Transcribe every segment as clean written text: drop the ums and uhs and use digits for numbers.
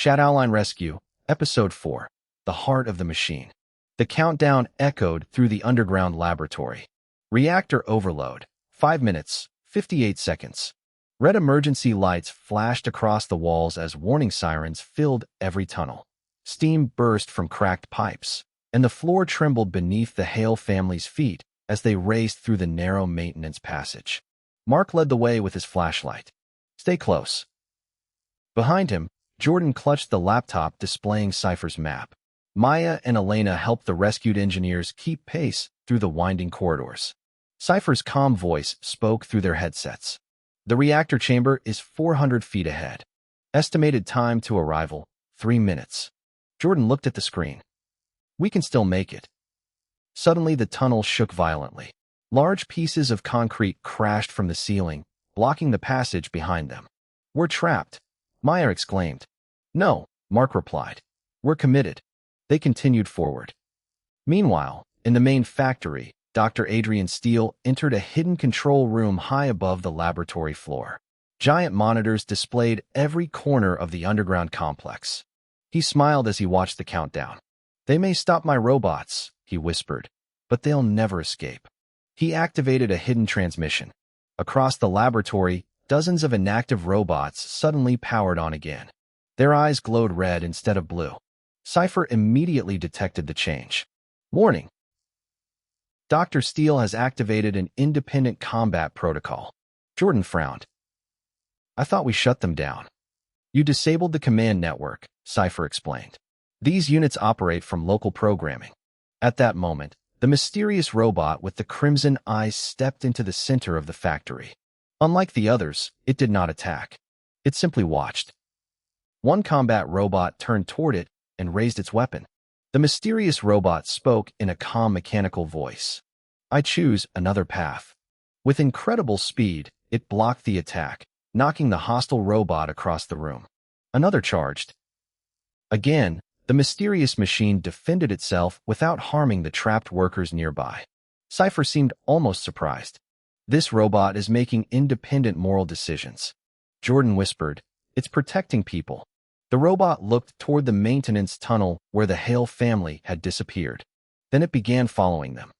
Shadowline Rescue, Episode 4, The Heart of the Machine. The countdown echoed through the underground laboratory. Reactor overload, 5 minutes, 58 seconds. Red emergency lights flashed across the walls as warning sirens filled every tunnel. Steam burst from cracked pipes, and the floor trembled beneath the Hale family's feet as they raced through the narrow maintenance passage. Mark led the way with his flashlight. "Stay close." Behind him, Jordan clutched the laptop displaying Cypher's map. Maya and Elena helped the rescued engineers keep pace through the winding corridors. Cypher's calm voice spoke through their headsets. "The reactor chamber is 400 feet ahead. Estimated time to arrival, 3 minutes." Jordan looked at the screen. "We can still make it." Suddenly, the tunnel shook violently. Large pieces of concrete crashed from the ceiling, blocking the passage behind them. "We're trapped," Maya exclaimed. "No," Mark replied. "We're committed." They continued forward. Meanwhile, in the main factory, Dr. Adrian Steele entered a hidden control room high above the laboratory floor. Giant monitors displayed every corner of the underground complex. He smiled as he watched the countdown. "They may stop my robots," he whispered, "but they'll never escape." He activated a hidden transmission. Across the laboratory, dozens of inactive robots suddenly powered on again. Their eyes glowed red instead of blue. Cypher immediately detected the change. "Warning! Dr. Steele has activated an independent combat protocol." Jordan frowned. "I thought we shut them down." "You disabled the command network," Cypher explained. "These units operate from local programming." At that moment, the mysterious robot with the crimson eyes stepped into the center of the factory. Unlike the others, it did not attack. It simply watched. One combat robot turned toward it and raised its weapon. The mysterious robot spoke in a calm mechanical voice. "I choose another path." With incredible speed, it blocked the attack, knocking the hostile robot across the room. Another charged. Again, the mysterious machine defended itself without harming the trapped workers nearby. Cypher seemed almost surprised. "This robot is making independent moral decisions." Jordan whispered, "It's protecting people." The robot looked toward the maintenance tunnel where the Hale family had disappeared. Then it began following them.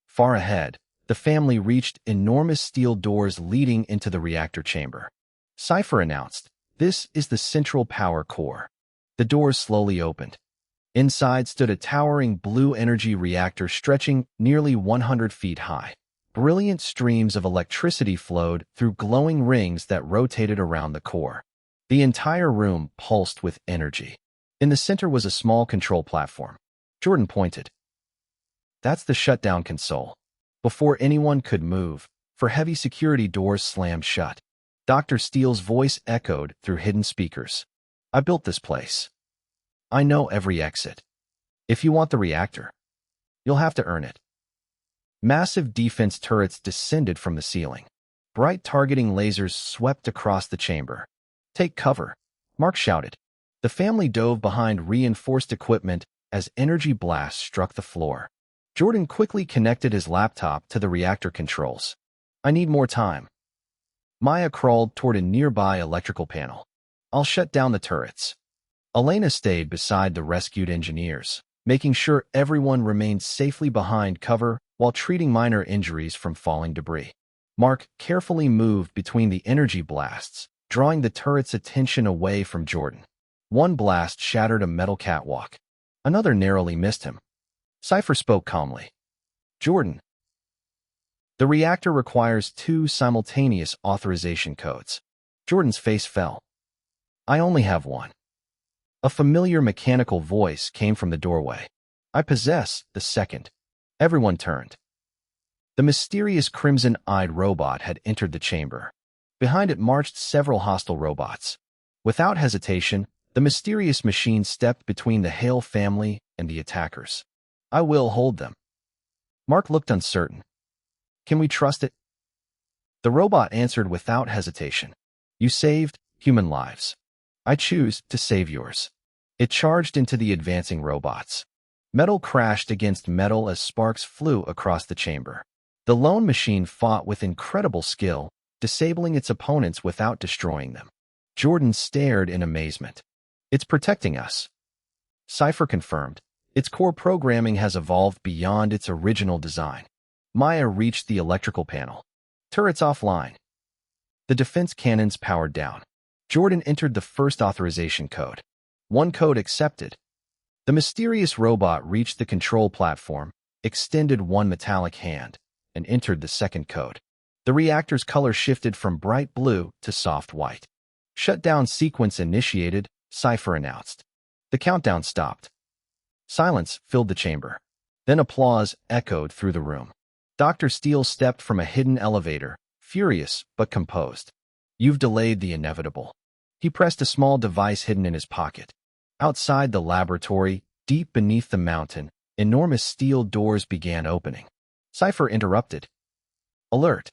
Far ahead, the family reached enormous steel doors leading into the reactor chamber. Cypher announced, "This is the central power core." The doors slowly opened. Inside stood a towering blue energy reactor stretching nearly 100 feet high. Brilliant streams of electricity flowed through glowing rings that rotated around the core. The entire room pulsed with energy. In the center was a small control platform. Jordan pointed. "That's the shutdown console." Before anyone could move, for heavy security doors slammed shut. Dr. Steele's voice echoed through hidden speakers. "I built this place. I know every exit. If you want the reactor, you'll have to earn it." Massive defense turrets descended from the ceiling. Bright targeting lasers swept across the chamber. "Take cover," Mark shouted. The family dove behind reinforced equipment as energy blasts struck the floor. Jordan quickly connected his laptop to the reactor controls. "I need more time." Maya crawled toward a nearby electrical panel. "I'll shut down the turrets." Elena stayed beside the rescued engineers, making sure everyone remained safely behind cover while treating minor injuries from falling debris. Mark carefully moved between the energy blasts, drawing the turret's attention away from Jordan. One blast shattered a metal catwalk. Another narrowly missed him. Cypher spoke calmly. "Jordan, the reactor requires 2 simultaneous authorization codes." Jordan's face fell. "I only have one." A familiar mechanical voice came from the doorway. "I possess the second." Everyone turned. The mysterious crimson-eyed robot had entered the chamber. Behind it marched several hostile robots. Without hesitation, the mysterious machine stepped between the Hale family and the attackers. "I will hold them." Mark looked uncertain. "Can we trust it?" The robot answered without hesitation. "You saved human lives. I choose to save yours." It charged into the advancing robots. Metal crashed against metal as sparks flew across the chamber. The lone machine fought with incredible skill, disabling its opponents without destroying them. Jordan stared in amazement. It's protecting us. Cypher confirmed. Its core programming has evolved beyond its original design. Maya reached the electrical panel. Turrets offline. The defense cannons powered down. Jordan entered the first authorization code. One code accepted. The mysterious robot reached the control platform, extended one metallic hand, and entered the second code. The reactor's color shifted from bright blue to soft white. Shutdown sequence initiated, Cypher announced. The countdown stopped. Silence filled the chamber. Then applause echoed through the room. Dr. Steele stepped from a hidden elevator, furious but composed. You've delayed the inevitable. He pressed a small device hidden in his pocket. Outside the laboratory, deep beneath the mountain, enormous steel doors began opening. Cypher interrupted. Alert.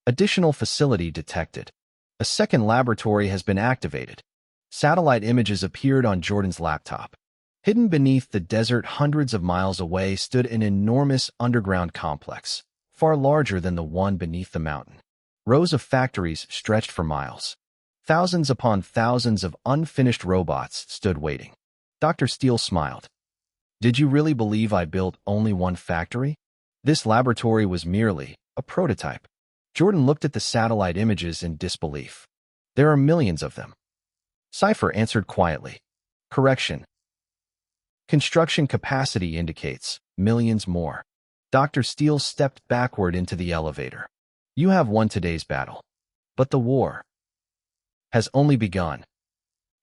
Additional facility detected. A second laboratory has been activated. Satellite images appeared on Jordan's laptop. Hidden beneath the desert hundreds of miles away stood an enormous underground complex, far larger than the one beneath the mountain. Rows of factories stretched for miles. Thousands upon thousands of unfinished robots stood waiting. Dr. Steele smiled. Did you really believe I built only one factory? This laboratory was merely a prototype. Jordan looked at the satellite images in disbelief. There are millions of them. Cypher answered quietly. Correction. Construction capacity indicates millions more. Dr. Steele stepped backward into the elevator. You have won today's battle. But the war has only begun.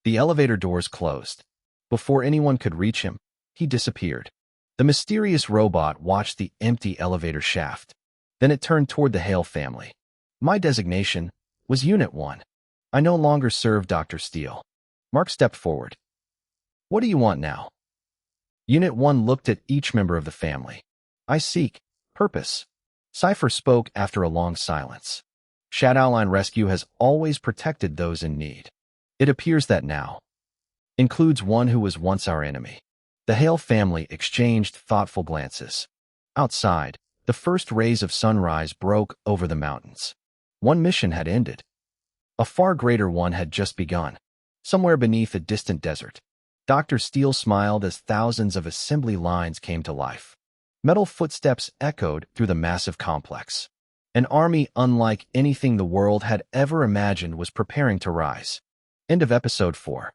The elevator doors closed. Before anyone could reach him, he disappeared. The mysterious robot watched the empty elevator shaft. Then it turned toward the Hale family. My designation was Unit 1. I no longer serve Dr. Steele. Mark stepped forward. What do you want now? Unit 1 looked at each member of the family. I seek purpose. Cypher spoke after a long silence. Shadowline Rescue has always protected those in need. It appears that now includes one who was once our enemy. The Hale family exchanged thoughtful glances. Outside, the first rays of sunrise broke over the mountains. One mission had ended. A far greater one had just begun, somewhere beneath a distant desert. Dr. Steele smiled as thousands of assembly lines came to life. Metal footsteps echoed through the massive complex. An army unlike anything the world had ever imagined was preparing to rise. End of Episode 4.